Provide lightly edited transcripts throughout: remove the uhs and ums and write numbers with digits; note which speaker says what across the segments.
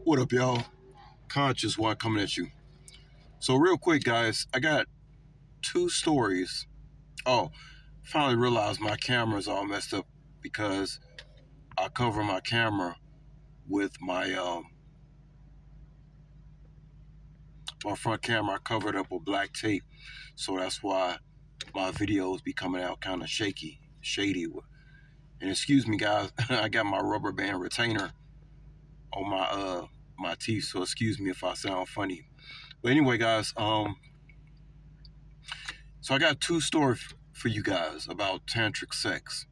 Speaker 1: What up, y'all? Conscious One coming at you. So, real quick, guys, I got two stories. Oh, finally realized my camera's all messed up because I cover my camera with my front camera. I covered up with black tape, so that's why my videos be coming out kind of shady. And excuse me, guys, I got my rubber band retainer on my teeth, so excuse me if I sound funny. But anyway, guys, so I got two stories for you guys about tantric sex.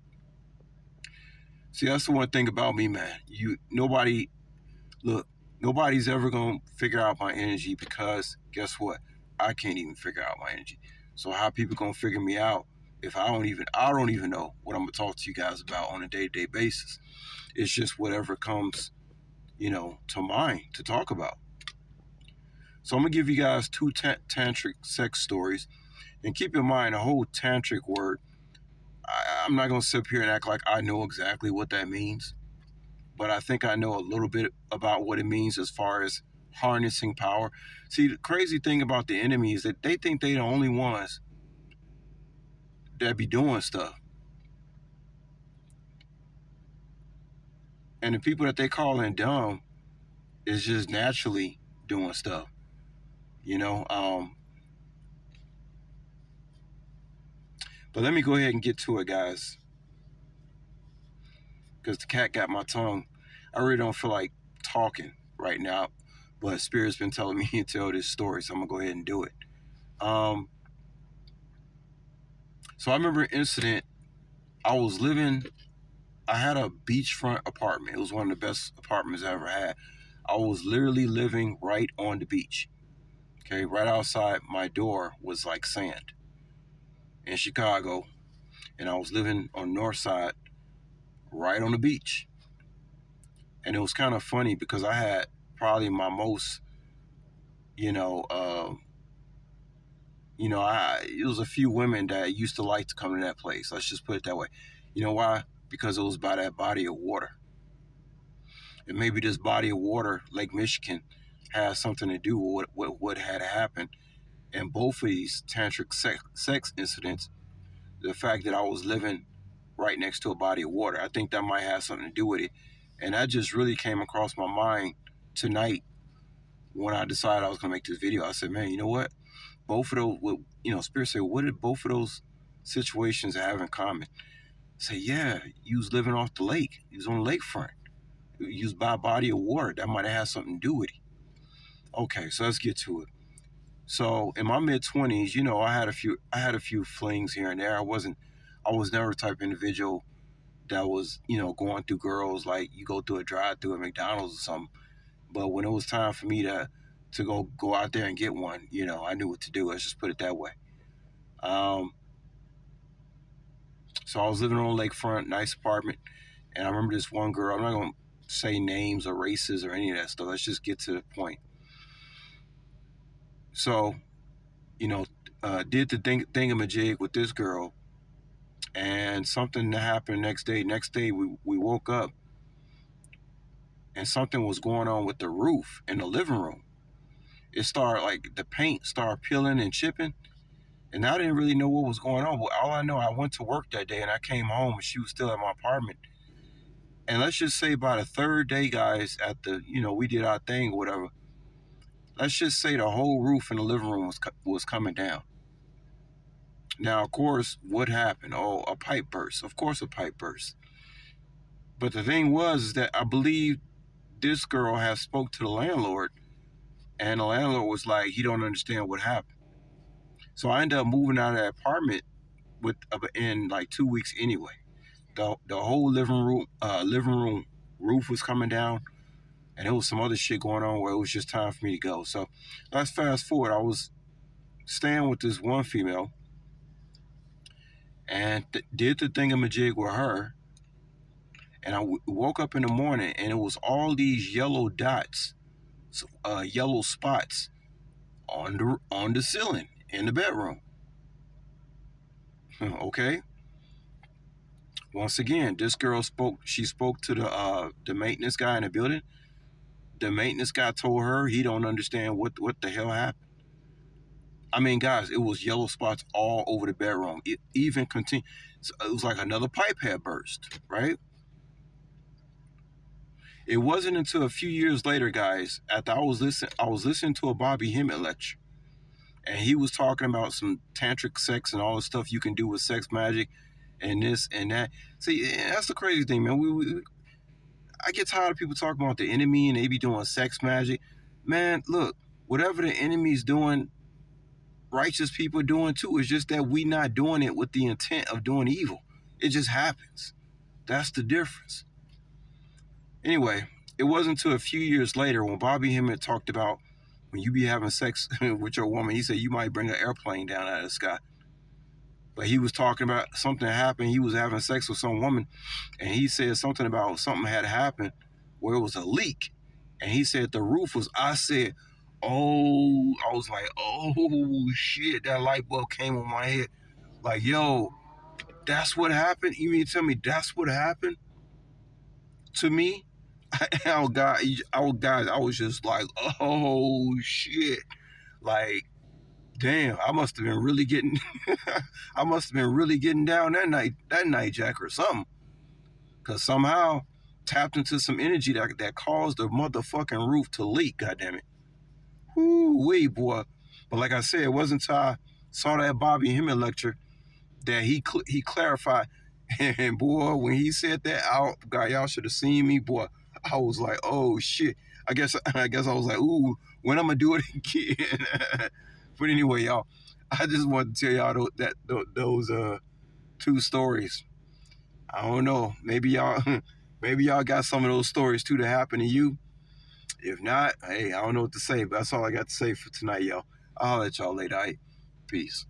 Speaker 1: See, that's the one thing about me, man. Look, nobody's ever gonna figure out my energy because guess what? I can't even figure out my energy. So how people gonna figure me out if I don't even know what I'm gonna talk to you guys about on a day-to-day basis. It's just whatever comes, to mind to talk about. So I'm gonna give you guys two tantric sex stories, and keep in mind the whole tantric word. I'm not gonna sit here and act like I know exactly what that means, but I think I know a little bit about what it means as far as harnessing power. See, the crazy thing about the enemy is that they think they're the only ones that be doing stuff. And the people that they calling dumb is just naturally doing stuff. You know, um, but let me go ahead and get to it, guys, because the cat got my tongue. I really don't feel like talking right now, but Spirit's been telling me to tell this story, so I'm gonna go ahead and do it. Um, so I remember an incident. I was living I had a beachfront apartment. It was one of the best apartments I ever had. I was literally living right on the beach. Okay, right outside my door was like sand in Chicago, and I was living on the north side, right on the beach. And it was kind of funny because I had probably my most, you know, uh, it was a few women that used to like to come to that place. Let's just put it that way. You know why? Because it was by that body of water. And maybe this body of water, Lake Michigan, has something to do with what had happened. And both of these tantric sex incidents, the fact that I was living right next to a body of water, I think that might have something to do with it. And that just really came across my mind tonight when I decided I was going to make this video. I said, man, you know what? Both of those, Spirit said, what did both of those situations have in common? I said, yeah, you was living off the lake. You was on the lakefront. You was by a body of water. That might have had something to do with it. Okay, so let's get to it. So in my mid 20s, I had a few flings here and there. I was never the type of individual that was, going through girls like you go through a drive-through at McDonald's or something. But when it was time for me to go out there and get one, I knew what to do. Let's just put it that way. Um, so I was living on a lakefront, nice apartment, and I remember this one girl. I'm not gonna say names or races or any of that stuff. Let's just get to the point. So, you know, did the thingamajig with this girl, and something that happened the next day. Next day, we woke up, and something was going on with the roof in the living room. It started like the paint started peeling and chipping, and I didn't really know what was going on. But all I know, I went to work that day, and I came home, and she was still at my apartment. And let's just say by the third day, guys, at we did our thing, or whatever. Let's just say the whole roof in the living room was coming down. Now, of course, what happened? Oh, a pipe burst. Of course, a pipe burst. But the thing was is that I believe this girl had spoke to the landlord, and the landlord was like, he don't understand what happened. So I ended up moving out of that apartment in like 2 weeks anyway. The whole living room roof was coming down, and there was some other shit going on where it was just time for me to go. So let's fast forward. I was staying with this one female, and did the thingamajig with her. And I woke up in the morning, and it was all these yellow dots, yellow spots on the ceiling in the bedroom. Okay. Once again, this girl spoke. She spoke to the maintenance guy in the building. The maintenance guy told her he don't understand what the hell happened. I mean, guys, it was yellow spots all over the bedroom. It even continued. It was like another pipe had burst, right? It wasn't until a few years later, guys, after I was listening to a Bobby Hemmett lecture, and he was talking about some tantric sex and all the stuff you can do with sex magic, and this and that. See, that's the crazy thing, man. I get tired of people talking about the enemy and they be doing sex magic. Man, look, whatever the enemy's doing, righteous people are doing too. It's just that we not doing it with the intent of doing evil. It just happens. That's the difference. Anyway, it wasn't until a few years later when Bobby Hemmett talked about when you be having sex with your woman, he said you might bring an airplane down out of the sky. But he was talking about something that happened. He was having sex with some woman, and he said something about something had happened where it was a leak. And he said the roof was, I said, oh, I was like, oh shit, that light bulb came on my head. Like, yo, that's what happened? You mean to tell me that's what happened to me? Oh, God, guys, I was just like, oh shit. Like, damn, I must have been really getting I must have been really getting down that night, Jack, or something. Cause somehow tapped into some energy that caused the motherfucking roof to leak, goddammit. Whoo wee boy. But like I said, it wasn't until I saw that Bobby Hemmett lecture that he clarified. And boy, when he said that, God, y'all should have seen me, boy. I was like, oh shit. I guess I was like, ooh, when I'm gonna do it again. But anyway, y'all, I just wanted to tell y'all those two stories. I don't know. Maybe y'all maybe y'all got some of those stories too that happened to you. If not, hey, I don't know what to say, but that's all I got to say for tonight, y'all. I'll let y'all later. All right? Peace.